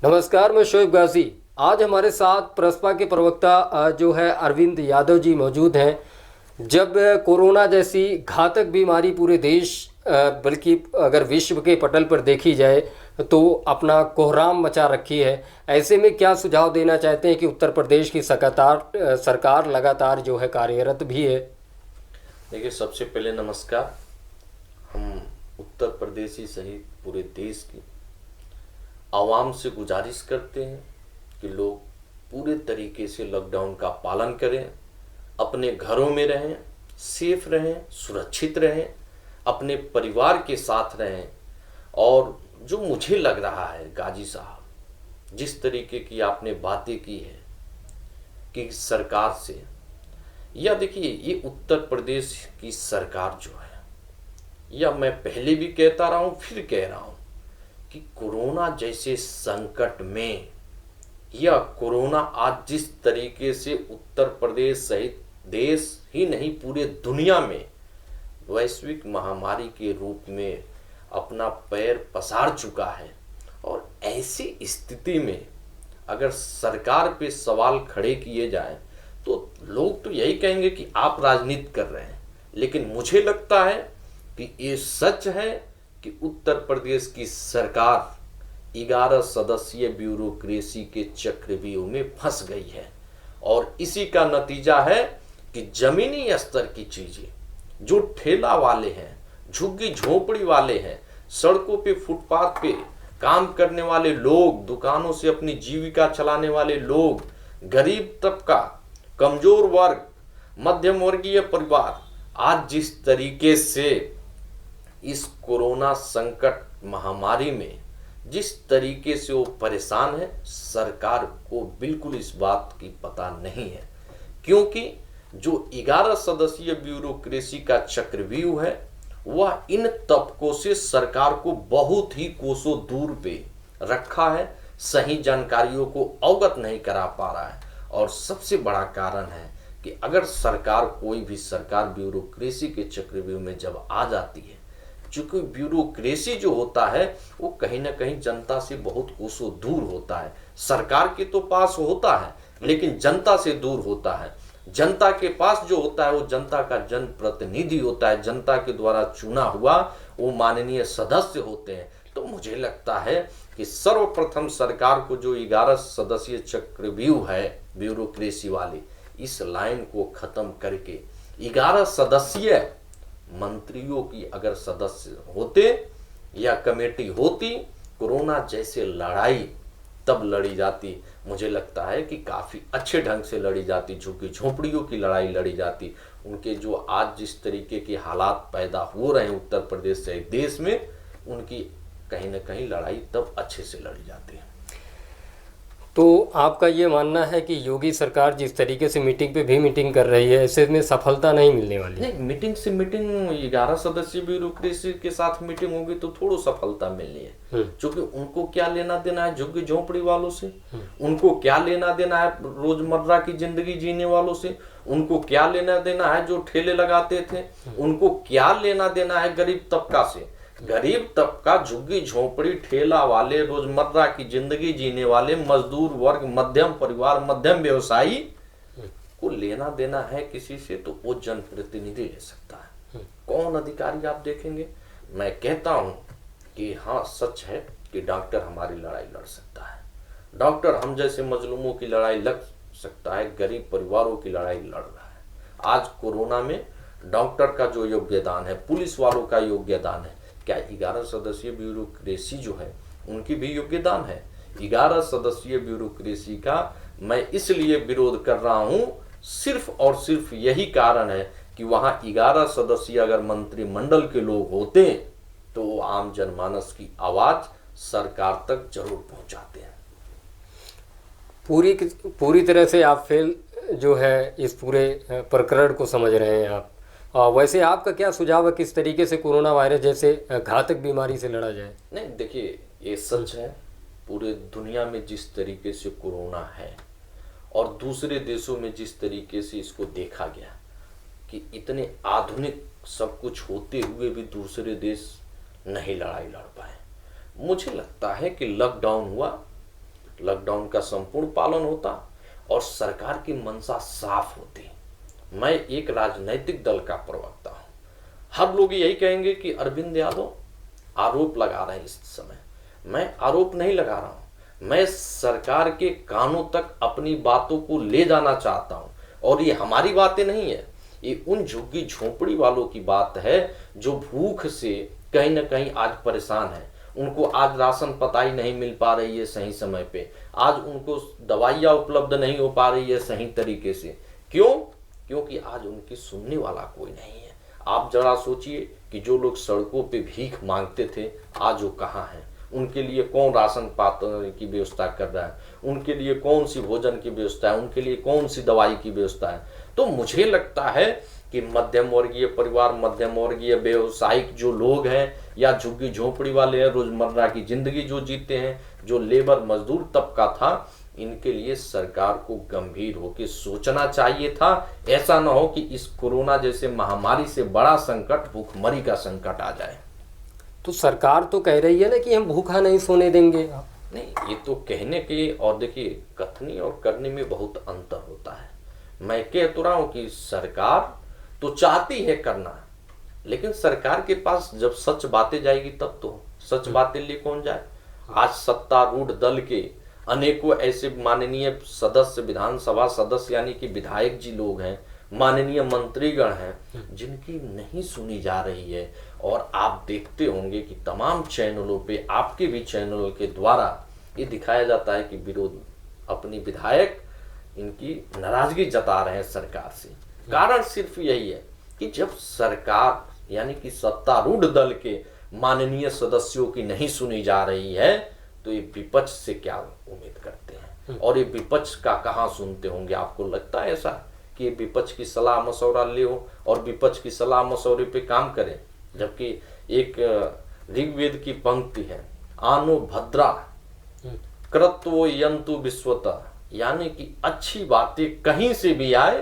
नमस्कार, मैं शोएब गाजी। आज हमारे साथ प्रसपा के प्रवक्ता जो है अरविंद यादव जी मौजूद हैं। जब कोरोना जैसी घातक बीमारी पूरे देश बल्कि अगर विश्व के पटल पर देखी जाए तो अपना कोहराम मचा रखी है, ऐसे में क्या सुझाव देना चाहते हैं कि उत्तर प्रदेश की सरकार लगातार जो है कार्यरत भी है। देखिए, सबसे पहले नमस्कार। हम उत्तर प्रदेश ही सहित पूरे देश की आवाम से गुजारिश करते हैं कि लोग पूरे तरीके से लॉकडाउन का पालन करें, अपने घरों में रहें, सेफ रहें, सुरक्षित रहें, अपने परिवार के साथ रहें। और जो मुझे लग रहा है गाजी साहब, जिस तरीके की आपने बातें की है कि सरकार से, या देखिए ये उत्तर प्रदेश की सरकार जो है, या मैं पहले भी कहता रहा हूँ फिर कह रहा हूँ कि कोरोना जैसे संकट में, या कोरोना आज जिस तरीके से उत्तर प्रदेश सहित देश ही नहीं पूरे दुनिया में वैश्विक महामारी के रूप में अपना पैर पसार चुका है, और ऐसी स्थिति में अगर सरकार पे सवाल खड़े किए जाएं तो लोग तो यही कहेंगे कि आप राजनीति कर रहे हैं। लेकिन मुझे लगता है कि ये सच है कि उत्तर प्रदेश की सरकार 11 सदस्यीय ब्यूरोक्रेसी के चक्रव्यूह में फंस गई है, और इसी का नतीजा है कि जमीनी स्तर की चीजें, जो ठेला वाले हैं, झुग्गी झोपड़ी वाले हैं, सड़कों पे फुटपाथ पे काम करने वाले लोग, दुकानों से अपनी जीविका चलाने वाले लोग, गरीब तबका, कमजोर वर्ग, मध्यम वर्गीय परिवार, आज जिस तरीके से इस कोरोना संकट महामारी में जिस तरीके से वो परेशान है, सरकार को बिल्कुल इस बात की पता नहीं है। क्योंकि जो 11 सदस्यीय ब्यूरोक्रेसी का चक्रव्यूह है वह इन तबकों से सरकार को बहुत ही कोसों दूर पे रखा है, सही जानकारियों को अवगत नहीं करा पा रहा है। और सबसे बड़ा कारण है कि अगर सरकार, कोई भी सरकार ब्यूरोक्रेसी के चक्रव्यूह में जब आ जाती है, चूंकि ब्यूरोक्रेसी जो होता है वो कहीं ना कहीं जनता से बहुत कोसों दूर होता है। सरकार के तो पास होता है लेकिन जनता से दूर होता है। जनता के पास जो होता है वो जनता का जनप्रतिनिधि होता है, जनता के द्वारा चुना हुआ वो माननीय सदस्य होते हैं। तो मुझे लगता है कि सर्वप्रथम सरकार को जो 11 सदस्यीय चक्रव्यूह है ब्यूरोक्रेसी वाली, इस लाइन को खत्म करके 11 सदस्यीय मंत्रियों की अगर सदस्य होते या कमेटी होती, कोरोना जैसे लड़ाई तब लड़ी जाती, मुझे लगता है कि काफ़ी अच्छे ढंग से लड़ी जाती, झुग्गी झोपड़ियों की लड़ाई लड़ी जाती। उनके जो आज जिस तरीके के हालात पैदा हो रहे हैं उत्तर प्रदेश से देश में, उनकी कहीं ना कहीं लड़ाई तब अच्छे से लड़ी जाती है। तो आपका ये मानना है कि योगी सरकार जिस तरीके से मीटिंग पे भी मीटिंग कर रही है, ऐसे में सफलता नहीं मिलने वाली? नहीं, मीटिंग से मीटिंग 11 सदस्यीय ब्यूरोक्रेसी के साथ मीटिंग होगी तो थोड़ा सफलता मिलनी है, क्योंकि उनको क्या लेना देना है झुग्गी झोपड़ी वालों से, उनको क्या लेना देना है रोजमर्रा की जिंदगी जीने वालों से, उनको क्या लेना देना है जो ठेले लगाते थे, उनको क्या लेना देना है गरीब तबका से। गरीब तबका, झुग्गी झोपड़ी, ठेला वाले, रोजमर्रा की जिंदगी जीने वाले, मजदूर वर्ग, मध्यम परिवार, मध्यम व्यवसायी को लेना देना है किसी से तो वो जनप्रतिनिधि ले सकता है। कौन अधिकारी आप देखेंगे? मैं कहता हूं कि हाँ, सच है कि डॉक्टर हमारी लड़ाई लड़ सकता है, डॉक्टर हम जैसे मजलूमों की लड़ाई लड़ सकता है, गरीब परिवारों की लड़ाई लड़ रहा है। आज कोरोना में डॉक्टर का जो योगदान है, पुलिस वालों का योगदान है, क्या 11 सदस्यीय ब्यूरोक्रेसी जो है उनकी भी योगदान है? 11 सदस्यीय ब्यूरोक्रेसी का मैं इसलिए विरोध कर रहा हूं, सिर्फ और सिर्फ यही कारण है कि वहां 11 सदस्यीय अगर मंत्रिमंडल के लोग होते तो आम जनमानस की आवाज सरकार तक जरूर पहुंचाते हैं। पूरी तरह से आप फेल जो है इस पूरे प्रकरण को समझ रहे हैं आप। वैसे आपका क्या सुझाव है, किस तरीके से कोरोना वायरस जैसे घातक बीमारी से लड़ा जाए? नहीं, देखिए ये सच है, पूरे दुनिया में जिस तरीके से कोरोना है और दूसरे देशों में जिस तरीके से इसको देखा गया कि इतने आधुनिक सब कुछ होते हुए भी दूसरे देश नहीं लड़ाई लड़ पाए। मुझे लगता है कि लॉकडाउन हुआ लॉकडाउन का संपूर्ण पालन होता और सरकार की मंशा साफ होती। मैं एक राजनैतिक दल का प्रवक्ता हूं। हर लोग यही कहेंगे कि अरविंद यादव आरोप लगा रहे हैं। इस समय मैं आरोप नहीं लगा रहा हूं, मैं सरकार के कानों तक अपनी बातों को ले जाना चाहता हूं। और ये हमारी बातें नहीं है, ये उन झुग्गी झोंपड़ी वालों की बात है जो भूख से कहीं ना कहीं आज परेशान है। उनको आज राशन पता ही नहीं मिल पा रही है सही समय पे, आज उनको दवाइयाँ उपलब्ध नहीं हो पा रही है सही तरीके से। क्यों? क्योंकि आज उनकी सुनने वाला कोई नहीं है। आप जरा सोचिए कि जो लोग सड़कों पे भीख मांगते थे आज वो कहाँ हैं? उनके लिए कौन राशन पात्र की व्यवस्था कर रहा है? उनके लिए कौन सी भोजन की व्यवस्था है? उनके लिए कौन सी दवाई की व्यवस्था है? तो मुझे लगता है कि मध्यम वर्गीय परिवार, मध्यम वर्गीय व्यवसायिक जो लोग हैं या झुग्गी झोपड़ी वाले हैं, रोजमर्रा की जिंदगी जो जीते हैं, जो लेबर मजदूर तबका था, इनके लिए सरकार को गंभीर होकर सोचना चाहिए था। ऐसा ना हो कि इस कोरोना जैसे महामारी से बड़ा संकट भूखमरी का संकट आ जाए। तो सरकार तो कह रही है ना कि हम भूखा नहीं सोने देंगे। नहीं, ये तो कहने के और देखिए कथनी और करने में बहुत अंतर होता है। मैं कह तो रहा हूं कि सरकार तो चाहती है करना, लेकिन सरकार के पास जब सच बातें जाएगी तब तो सच बातें ले कौन जाए। आज सत्तारूढ़ दल के अनेकों ऐसे माननीय सदस्य, विधानसभा सदस्य यानी कि विधायक जी लोग हैं, माननीय मंत्रीगण हैं, जिनकी नहीं सुनी जा रही है। और आप देखते होंगे कि तमाम चैनलों पे, आपके भी चैनल के द्वारा ये दिखाया जाता है कि विरोध, अपनी विधायक इनकी नाराजगी जता रहे हैं सरकार से। कारण सिर्फ यही है कि जब सरकार यानी कि सत्तारूढ़ दल के माननीय सदस्यों की नहीं सुनी जा रही है तो ये विपक्ष से क्या उम्मीद करते हैं? और ये विपक्ष का कहाँ सुनते होंगे? आपको लगता है ऐसा कि विपक्ष की सलाह मशवरा ले हो और विपक्ष की सलाह मशवरे पे काम करें? जबकि एक ऋग्वेद की पंक्ति है, आनो भद्रा कृत्वो यंतु विश्वतः, यानी कि अच्छी बातें कहीं से भी आए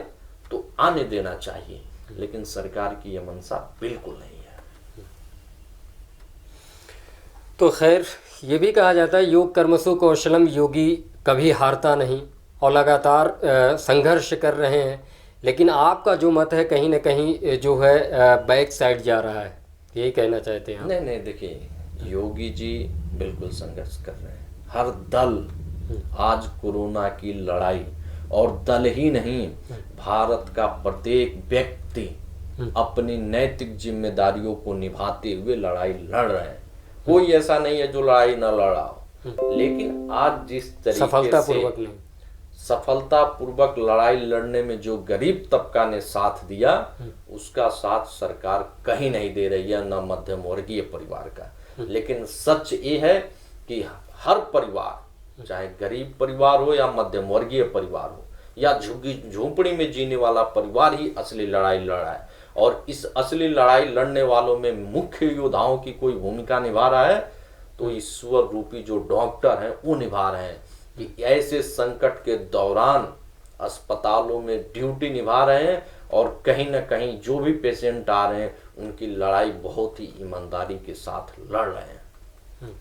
तो आने देना चाहिए, लेकिन सरकार की यह मंशा बिल्कुल नहीं है। तो खैर ये भी कहा जाता है योग कर्मसु कौशलम, योगी कभी हारता नहीं और लगातार संघर्ष कर रहे हैं। लेकिन आपका जो मत है कहीं ना कहीं जो है बैक साइड जा रहा है, यही कहना चाहते हैं? नहीं नहीं, देखिए योगी जी बिल्कुल संघर्ष कर रहे हैं। हर दल आज कोरोना की लड़ाई, और दल ही नहीं, भारत का प्रत्येक व्यक्ति अपनी नैतिक जिम्मेदारियों को निभाते हुए लड़ाई लड़ रहे हैं। कोई ऐसा नहीं है जो लड़ाई न लड़ा हो, लेकिन आज जिस तरीके से सफलतापूर्वक लड़ाई लड़ने में जो गरीब तबका ने साथ दिया, उसका साथ सरकार कहीं नहीं दे रही है, न मध्यम वर्गीय परिवार का। लेकिन सच ये है कि हर परिवार, चाहे गरीब परिवार हो या मध्यम वर्गीय परिवार हो या झुग्गी झोंपड़ी में जीने वाला परिवार ही असली लड़ाई लड़ा है। और इस असली लड़ाई लड़ने वालों में मुख्य योद्धाओं की कोई भूमिका निभा रहा है तो ईश्वर रूपी जो डॉक्टर हैं वो निभा रहे हैं कि ऐसे संकट के दौरान अस्पतालों में ड्यूटी निभा रहे हैं और कहीं ना कहीं जो भी पेशेंट आ रहे हैं उनकी लड़ाई बहुत ही ईमानदारी के साथ लड़ रहे हैं।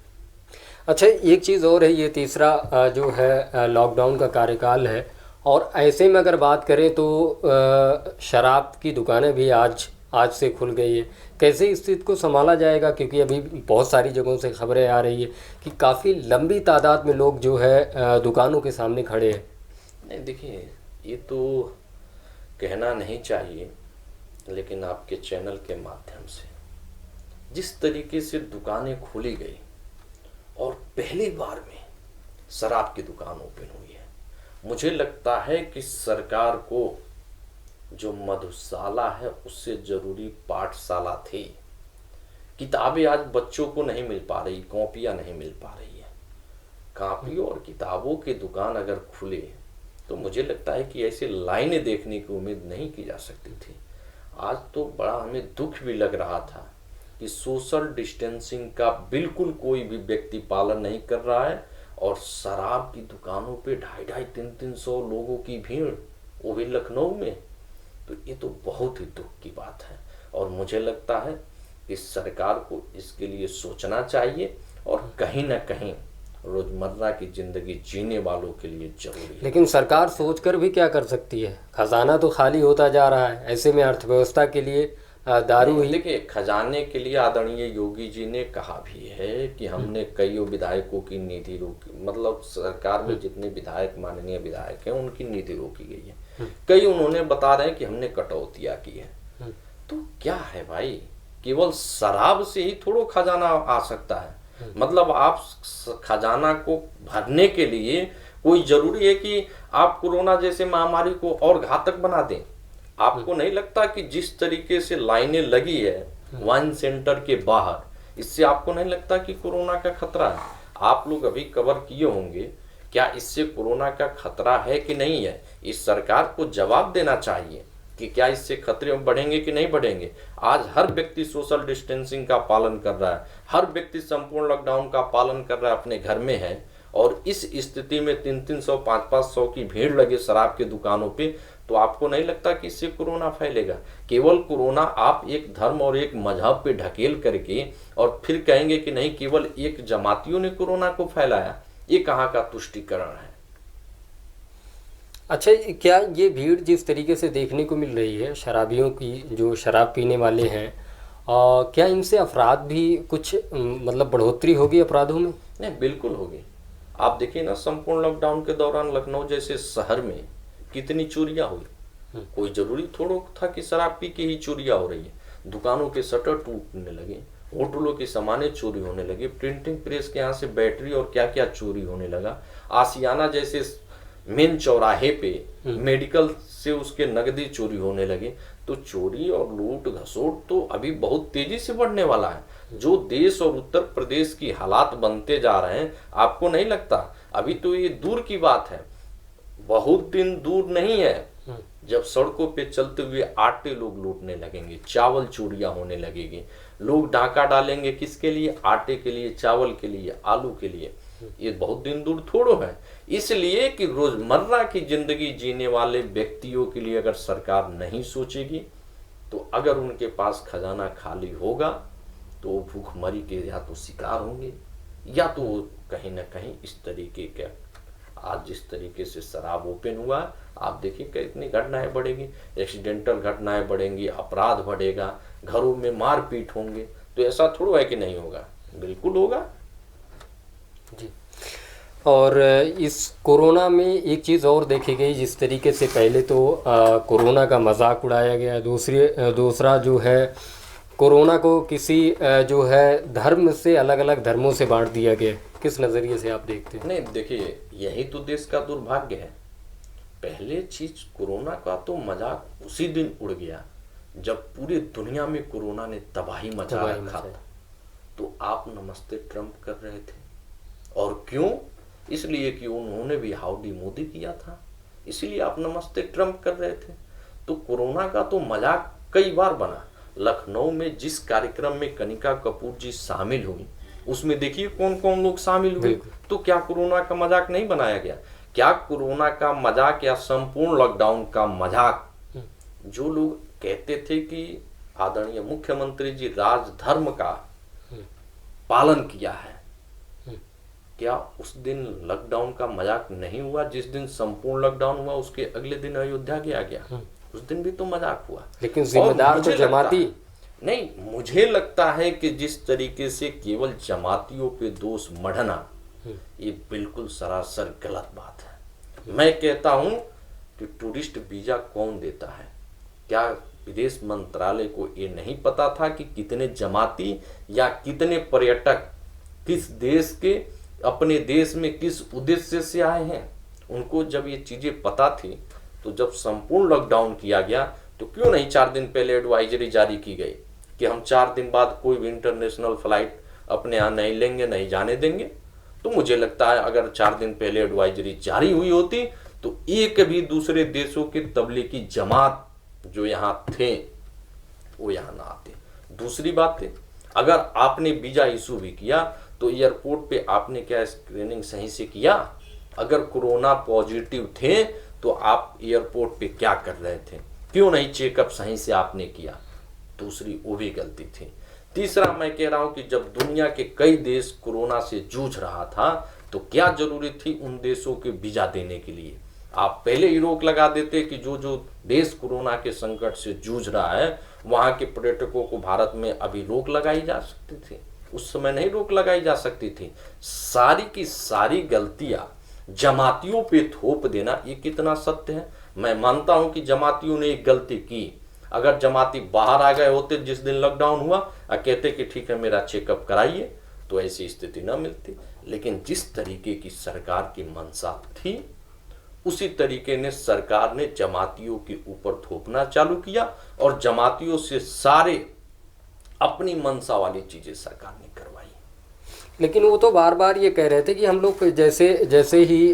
अच्छा, एक चीज़ और है, ये तीसरा जो है लॉकडाउन का कार्यकाल है, और ऐसे में अगर बात करें तो शराब की दुकानें भी आज से खुल गई है। कैसे इस स्थिति को संभाला जाएगा? क्योंकि अभी बहुत सारी जगहों से खबरें आ रही है कि काफ़ी लंबी तादाद में लोग जो है दुकानों के सामने खड़े हैं। नहीं देखिए, ये तो कहना नहीं चाहिए, लेकिन आपके चैनल के माध्यम से जिस तरीके से दुकानें खोली गई और पहली बार में शराब की दुकान ओपन हुई है, मुझे लगता है कि सरकार को जो मधुशाला है उससे जरूरी पाठशाला थी। किताबें आज बच्चों को नहीं मिल पा रही, कॉपियां नहीं मिल पा रही है। कॉपियों और किताबों की दुकान अगर खुले तो मुझे लगता है कि ऐसे लाइनें देखने की उम्मीद नहीं की जा सकती थी। आज तो बड़ा हमें दुख भी लग रहा था कि सोशल डिस्टेंसिंग का बिल्कुल कोई भी व्यक्ति पालन नहीं कर रहा है और शराब की दुकानों पे 250-300 लोगों की भीड़, वो भी लखनऊ में। तो ये तो बहुत ही दुख की बात है और मुझे लगता है कि सरकार को इसके लिए सोचना चाहिए और कहीं ना कहीं रोजमर्रा की जिंदगी जीने वालों के लिए जरूरी है। लेकिन सरकार सोचकर भी क्या कर सकती है? खजाना तो खाली होता जा रहा है, ऐसे में अर्थव्यवस्था के लिए दारू ही। देखिए, खजाने के लिए आदरणीय योगी जी ने कहा भी है कि हमने कई विधायकों की निधि रोकी, मतलब सरकार में जितने विधायक, माननीय विधायक हैं, उनकी निधि रोकी गई है। कई उन्होंने बता रहे हैं कि हमने कटौतियां की है। तो क्या है भाई, केवल शराब से ही थोड़ा खजाना आ सकता है? मतलब आप खजाना को भरने के लिए कोई जरूरी है कि आप कोरोना जैसे महामारी को और घातक बना दें? आपको नहीं लगता कि जिस तरीके से लाइनें लगी है वाइन सेंटर के बाहर, इससे आपको नहीं लगता कि कोरोना का खतरा है? आप लोग अभी कवर किए होंगे, क्या इससे कोरोना का खतरा है कि नहीं है? इस सरकार को जवाब देना चाहिए कि क्या इससे खतरे बढ़ेंगे कि नहीं बढ़ेंगे। आज हर व्यक्ति सोशल डिस्टेंसिंग का पालन कर रहा है, हर व्यक्ति संपूर्ण लॉकडाउन का पालन कर रहा है, अपने घर में है, और इस स्थिति में 300-300, 500-500 की भीड़ लगे शराब के दुकानों पे, तो आपको नहीं लगता कि इससे कोरोना फैलेगा? केवल कोरोना आप एक धर्म और एक मजहब पे ढकेल करके और फिर कहेंगे कि नहीं केवल एक जमातियों ने कोरोना को फैलाया, ये कहाँ का तुष्टीकरण है? अच्छा, क्या ये भीड़ जिस तरीके से देखने को मिल रही है शराबियों की, जो शराब पीने वाले हैं, क्या इनसे अपराध भी कुछ मतलब बढ़ोतरी होगी अपराधों में? नहीं, बिल्कुल होगी। आप देखिए ना, संपूर्ण लॉकडाउन के दौरान लखनऊ जैसे शहर में कितनी चोरियां हुई। कोई जरूरी थोड़ा था कि शराब पी के ही चोरियां हो रही है। दुकानों के शटर टूटने लगे, होटलों की सामानें चोरी होने लगे, प्रिंटिंग प्रेस के यहाँ से बैटरी और क्या क्या चोरी होने लगा। आसियाना जैसे मेन चौराहे पे मेडिकल से उसके नकदी चोरी होने लगे। तो चोरी और लूट घसोट तो अभी बहुत तेजी से बढ़ने वाला है। जो देश और उत्तर प्रदेश की हालात बनते जा रहे हैं, आपको नहीं लगता? अभी तो ये दूर की बात है, बहुत दिन दूर नहीं है जब सड़कों पे चलते हुए आटे लोग लूटने लगेंगे, चावल चोरियां होने लगेगी। लोग डाका डालेंगे किसके लिए? आटे के लिए, चावल के लिए, आलू के लिए। ये बहुत दिन दूर थोड़ो है। इसलिए कि रोजमर्रा की जिंदगी जीने वाले व्यक्तियों के लिए अगर सरकार नहीं सोचेगी, तो अगर उनके पास खजाना खाली होगा तो वो भूखमरी के या तो शिकार होंगे, या तो वो कहीं ना कहीं इस तरीके के, आज जिस तरीके से शराब ओपन हुआ, आप देखिए कितनी घटनाएं बढ़ेगी, एक्सीडेंटल घटनाएं बढ़ेंगी, अपराध बढ़ेगा, घरों में मारपीट होंगे। तो ऐसा थोड़ा है कि नहीं होगा, बिल्कुल होगा जी। और इस कोरोना में एक चीज़ और देखी गई, जिस तरीके से पहले तो कोरोना का मजाक उड़ाया गया, दूसरा जो है कोरोना को किसी जो है धर्म से, अलग अलग धर्मों से बांट दिया गया। किस नज़रिए से आप देखते हैं? नहीं, देखिए, यही तो देश का दुर्भाग्य है। पहले चीज कोरोना का तो मजाक उसी दिन उड़ गया जब पूरी दुनिया में कोरोना ने तबाही मचा रखा था। तो आप नमस्ते ट्रंप कर रहे थे, और क्यों? इसलिए कि उन्होंने भी हाउडी मोदी किया था, इसलिए आप नमस्ते ट्रंप कर रहे थे। तो कोरोना का तो मजाक कई बार बना। लखनऊ में जिस कार्यक्रम में कनिका कपूर जी शामिल हुई, उसमें देखिए कौन कौन लोग शामिल हुए। तो क्या कोरोना का मजाक नहीं बनाया गया? क्या कोरोना का मजाक या संपूर्ण लॉकडाउन का मजाक जो लोग कहते थे कि आदरणीय मुख्यमंत्री जी राजधर्म का पालन किया है, क्या उस दिन लॉकडाउन का मजाक नहीं हुआ? जिस दिन संपूर्ण लॉकडाउन हुआ उसके अगले दिन अयोध्या गया, उस दिन भी तो मजाक हुआ। लेकिन जिम्मेदार तो जमाती नहीं, मुझे लगता है कि जिस तरीके से केवल जमातियों पे दोष मढ़ना, ये बिल्कुल सरासर गलत बात है। मैं कहता हूं कि टूरिस्ट वीजा कौन देता है? क्या विदेश मंत्रालय को ये नहीं पता था कि कितने जमाती या कितने पर्यटक किस देश के, अपने देश में किस उद्देश्य से आए हैं? उनको जब ये चीजें पता थी, तो जब संपूर्ण लॉकडाउन किया गया, तो क्यों नहीं 4 दिन पहले एडवाइजरी जारी की गई कि हम 4 दिन बाद कोई भी इंटरनेशनल फ्लाइट अपने यहाँ नहीं लेंगे, नहीं जाने देंगे? तो मुझे लगता है अगर 4 दिन पहले एडवाइजरी जारी हुई होती तो एक भी दूसरे देशों के तबलीगी जमात जो यहाँ थे वो यहाँ ना आते। दूसरी बात है, अगर आपने वीजा इशू भी किया तो एयरपोर्ट पे आपने क्या स्क्रीनिंग सही से किया? अगर कोरोना पॉजिटिव थे तो आप एयरपोर्ट पे क्या कर रहे थे? क्यों नहीं चेकअप सही से आपने किया? दूसरी वो भी गलती थी। तीसरा, मैं कह रहा हूं कि जब दुनिया के कई देश कोरोना से जूझ रहा था, तो क्या जरूरत थी उन देशों के वीजा देने के लिए? आप पहले ही रोक लगा देते कि जो जो देश कोरोना के संकट से जूझ रहा है वहां के पर्यटकों को भारत में अभी रोक लगाई जा सकती थी। उस समय नहीं रोक लगाई जा सकती थी। सारी की सारी गलतियां जमातियों पे थोप देना, ये कितना सत्य है? मैं मानता हूं कि जमातियों ने एक गलती की। अगर जमाती बाहर आ गए होते जिस दिन लॉकडाउन हुआ और कहते कि ठीक है मेरा चेकअप कराइए, तो ऐसी स्थिति न मिलती। लेकिन जिस तरीके की सरकार की मंशा थी उसी तरीके ने सरकार ने जमातियों के ऊपर थोपना चालू किया और जमातियों से सारे अपनी मंशा वाली चीजें सरकार ने करवाई। लेकिन वो तो बार बार ये कह रहे थे कि हम लोग जैसे जैसे ही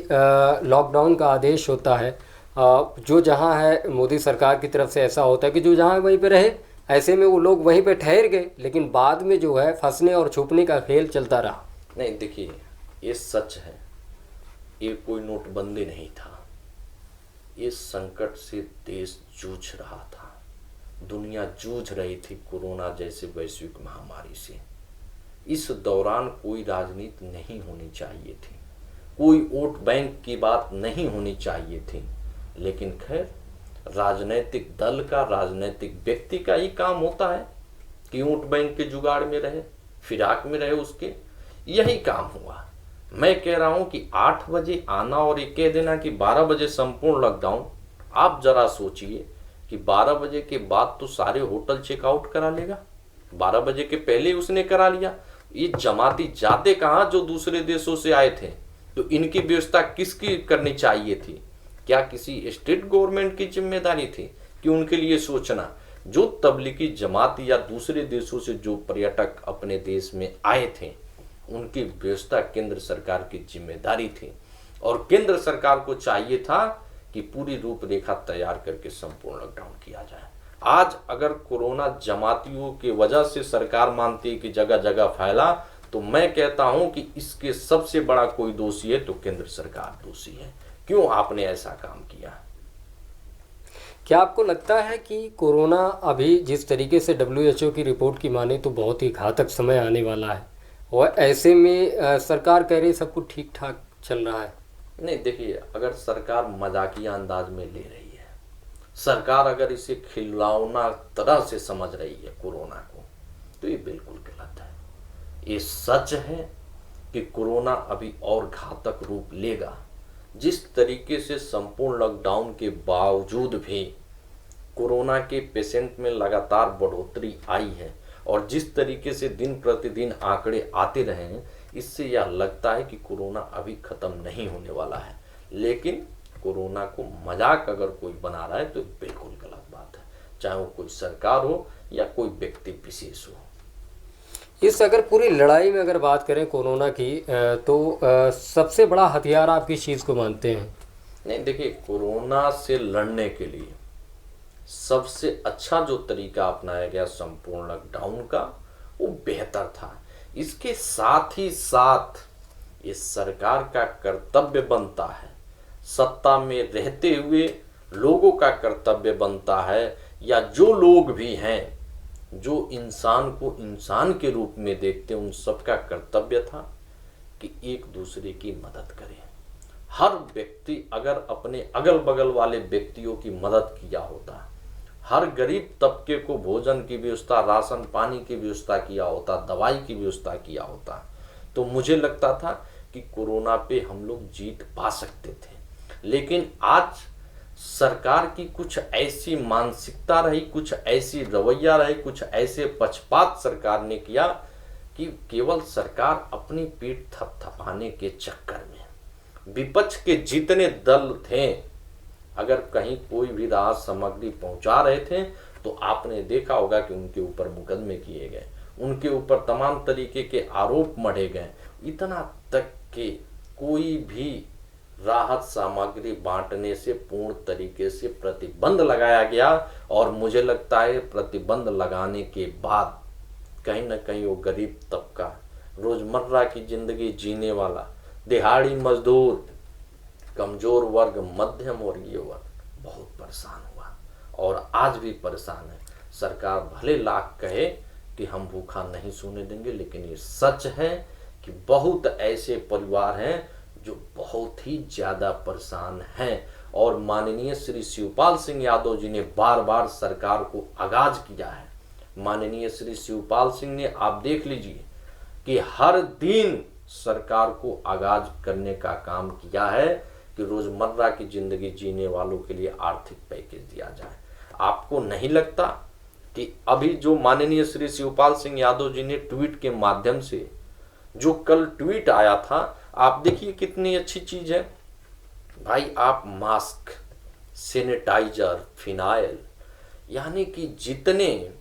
लॉकडाउन का आदेश होता है, जो जहाँ है मोदी सरकार की तरफ से ऐसा होता है कि जो जहाँ वहीं पे रहे, ऐसे में वो लोग वहीं पे ठहर गए, लेकिन बाद में जो है फंसने और छुपने का खेल चलता रहा। नहीं, देखिए ये सच है, ये कोई नोटबंदी नहीं था। इस संकट से देश जूझ रहा था, दुनिया जूझ रही थी कोरोना जैसे वैश्विक महामारी से। इस दौरान कोई राजनीति नहीं होनी चाहिए थी, कोई वोट बैंक की बात नहीं होनी चाहिए थी। लेकिन खैर, राजनीतिक दल का, राजनीतिक व्यक्ति का ही काम होता है कि वोट बैंक के जुगाड़ में रहे, फिराक में रहे, उसके यही काम हुआ। मैं कह रहा हूं कि 8 बजे आना और ये कह देना कि 12 बजे संपूर्ण लॉकडाउन। आप जरा सोचिए कि 12 बजे के बाद तो सारे होटल चेकआउट करा लेगा, 12 बजे के पहले उसने करा लिया। ये जमाती जाते कहाँ जो दूसरे देशों से आए थे, तो इनकी व्यवस्था किसकी करनी चाहिए थी? क्या किसी स्टेट गवर्नमेंट की जिम्मेदारी थी कि उनके लिए सोचना? जो तबलीगी जमात या दूसरे देशों से जो पर्यटक अपने देश में आए थे उनकी व्यवस्था केंद्र सरकार की जिम्मेदारी थी और केंद्र सरकार को चाहिए था कि पूरी रूपरेखा तैयार करके संपूर्ण लॉकडाउन किया जाए। आज अगर कोरोना जमातियों की वजह से सरकार मानती है कि जगह जगह फैला, तो मैं कहता हूं कि इसके सबसे बड़ा कोई दोषी है तो केंद्र सरकार दोषी है। क्यों आपने ऐसा काम किया? क्या आपको लगता है कि कोरोना अभी जिस तरीके से WHO की रिपोर्ट की माने तो बहुत ही घातक समय आने वाला है, और ऐसे में सरकार कह रही सब कुछ ठीक ठाक चल रहा है? नहीं, देखिए, अगर सरकार मजाकिया अंदाज में ले रही है, सरकार अगर इसे खिलौना तरह से समझ रही है कोरोना को, तो ये बिल्कुल गलत है। ये सच है कि कोरोना अभी और घातक रूप लेगा। जिस तरीके से संपूर्ण लॉकडाउन के बावजूद भी कोरोना के पेशेंट में लगातार बढ़ोतरी आई है और जिस तरीके से दिन प्रतिदिन आंकड़े आते रहे हैं, इससे यह लगता है कि कोरोना अभी खत्म नहीं होने वाला है। लेकिन कोरोना को मजाक अगर कोई बना रहा है तो बिल्कुल गलत बात है, चाहे वो कोई सरकार हो या कोई व्यक्ति विशेष हो। इस अगर पूरी लड़ाई में अगर बात करें कोरोना की, तो सबसे बड़ा हथियार आप किस चीज़ को मानते हैं? नहीं, देखिए, कोरोना से लड़ने के लिए सबसे अच्छा जो तरीका अपनाया गया संपूर्ण लॉकडाउन का, वो बेहतर था। इसके साथ ही साथ ये सरकार का कर्तव्य बनता है, सत्ता में रहते हुए लोगों का कर्तव्य बनता है, या जो लोग भी हैं जो इंसान को इंसान के रूप में देखते हैं, उन सबका कर्तव्य था कि एक दूसरे की मदद करें। हर व्यक्ति अगर अपने अगल बगल वाले व्यक्तियों की मदद किया होता, हर गरीब तबके को भोजन की व्यवस्था, राशन पानी की व्यवस्था किया होता, दवाई की व्यवस्था किया होता, तो मुझे लगता था कि कोरोना पे हम लोग जीत पा सकते थे। लेकिन आज सरकार की कुछ ऐसी मानसिकता रही, कुछ ऐसी रवैया रही, कुछ ऐसे पक्षपात सरकार ने किया कि केवल सरकार अपनी पीठ थपथपाने के चक्कर में विपक्ष के जितने दल थे, अगर कहीं कोई भी राहत सामग्री पहुंचा रहे थे तो आपने देखा होगा कि उनके ऊपर मुकदमे किए गए, उनके ऊपर तमाम तरीके के आरोप मढ़े गए। इतना तक कि कोई भी राहत सामग्री बांटने से पूर्ण तरीके से प्रतिबंध लगाया गया, और मुझे लगता है प्रतिबंध लगाने के बाद कहीं ना कहीं वो गरीब तबका, रोजमर्रा की जिंदगी जीने वाला, दिहाड़ी मजदूर, कमजोर वर्ग, मध्यम वर्गीय वर्ग बहुत परेशान हुआ और आज भी परेशान है। सरकार भले लाख कहे कि हम भूखा नहीं सोने देंगे, लेकिन ये सच है कि बहुत ऐसे परिवार हैं जो बहुत ही ज़्यादा परेशान हैं और माननीय श्री शिवपाल सिंह यादव जी ने बार बार सरकार को आगाज किया है। माननीय श्री शिवपाल सिंह ने, आप देख लीजिए कि हर दिन सरकार को आगाज करने का काम किया है कि रोजमर्रा की जिंदगी जीने वालों के लिए आर्थिक पैकेज दिया जाए। आपको नहीं लगता कि अभी जो माननीय श्री शिवपाल सिंह यादव जी ने ट्वीट के माध्यम से जो कल ट्वीट आया था, आप देखिए कितनी अच्छी चीज है भाई। आप मास्क, सैनिटाइजर, फिनाइल, यानी कि जितने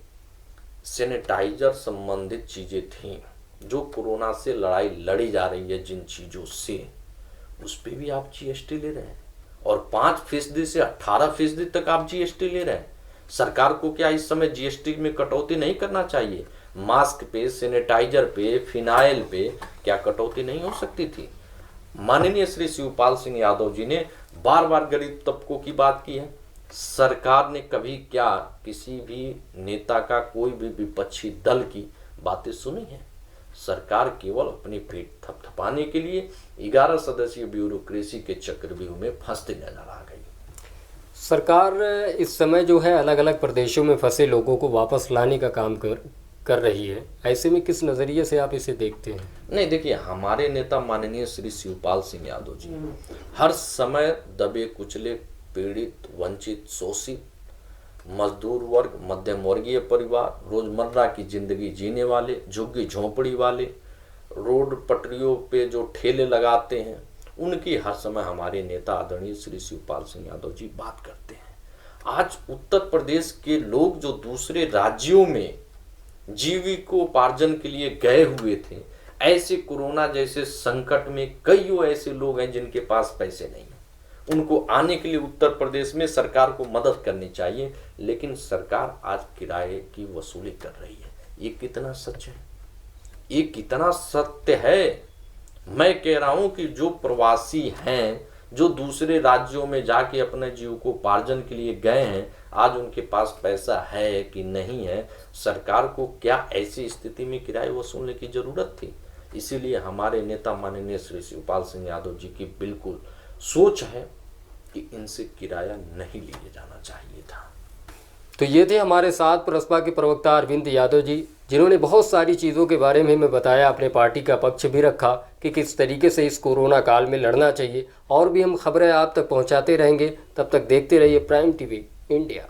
सैनिटाइजर संबंधित चीजें थी जो कोरोना से लड़ाई लड़ी जा रही है जिन चीजों से, उस पे भी आप जीएसटी ले रहे हैं और 5% से 18% तक आप जीएसटी ले रहे हैं। सरकार को क्या इस समय जीएसटी में कटौती नहीं करना चाहिए? मास्क पे, सैनिटाइजर पे, फिनाइल पे क्या कटौती नहीं हो सकती थी? माननीय श्री शिवपाल सिंह यादव जी ने बार बार गरीब तबकों की बात की है। सरकार ने कभी क्या किसी भी नेता का, कोई भी विपक्षी दल की बातें सुनी है? सरकार केवल अपनी पेट थपथपाने के लिए 11 सदस्यीय ब्यूरोक्रेसी के चक्रव्यूह में फंसते नजर आ गई। सरकार इस समय जो है अलग अलग प्रदेशों में फंसे लोगों को वापस लाने का काम कर रही है। ऐसे में किस नज़रिए से आप इसे देखते हैं? नहीं, देखिए, हमारे नेता माननीय श्री शिवपाल सिंह यादव जी हर समय दबे कुचले, पीड़ित, वंचित, शोषित, मजदूर वर्ग, मध्यम वर्गीय परिवार, रोजमर्रा की जिंदगी जीने वाले, झुग्गी झोंपड़ी वाले, रोड पटरियों पे जो ठेले लगाते हैं, उनकी हर समय हमारे नेता आदरणीय श्री शिवपाल सिंह यादव जी बात करते हैं। आज उत्तर प्रदेश के लोग जो दूसरे राज्यों में जीविकोपार्जन के लिए गए हुए थे, ऐसे कोरोना जैसे संकट में कईयों ऐसे लोग हैं जिनके पास पैसे नहीं है। उनको आने के लिए उत्तर प्रदेश में सरकार को मदद करनी चाहिए, लेकिन सरकार आज किराए की वसूली कर रही है। ये कितना सच है? ये कितना सत्य है? मैं कह रहा हूं कि जो प्रवासी हैं, जो दूसरे राज्यों में जाके अपने जीविकोपार्जन के लिए गए हैं, आज उनके पास पैसा है कि नहीं है? सरकार को क्या ऐसी स्थिति में किराए वसूलने की जरूरत थी? इसीलिए हमारे नेता माननीय श्री शिवपाल सिंह यादव जी की बिल्कुल सोच है कि इनसे किराया नहीं लिए जाना चाहिए था। तो ये थे हमारे साथ प्रसपा के प्रवक्ता अरविंद यादव जी, जिन्होंने बहुत सारी चीज़ों के बारे में हमें बताया, अपने पार्टी का पक्ष भी रखा कि किस तरीके से इस कोरोना काल में लड़ना चाहिए। और भी हम खबरें आप तक पहुंचाते रहेंगे। तब तक देखते रहिए प्राइम टीवी इंडिया।